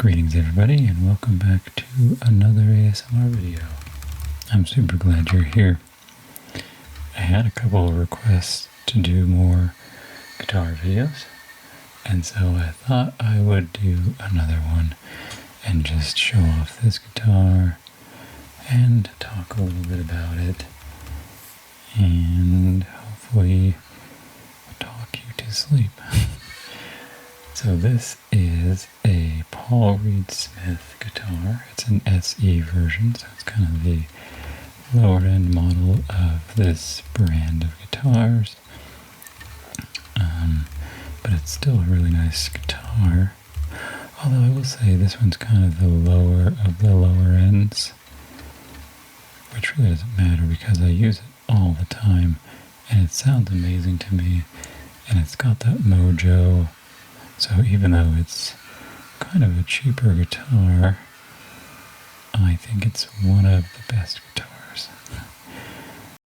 Greetings everybody and welcome back to another ASMR video. I'm super glad you're here. I had a couple of requests to do more guitar videos, and so I thought I would do another one and just show off this guitar and talk a little bit about it and hopefully talk you to sleep. So this is a Paul Reed Smith guitar. It's an SE version, so it's kind of the lower end model of this brand of guitars. But it's still a really nice guitar. Although I will say this one's kind of the lower of the lower ends, which really doesn't matter because I use it all the time and it sounds amazing to me, and it's got that mojo. So even though it's kind of a cheaper guitar, I think it's one of the best guitars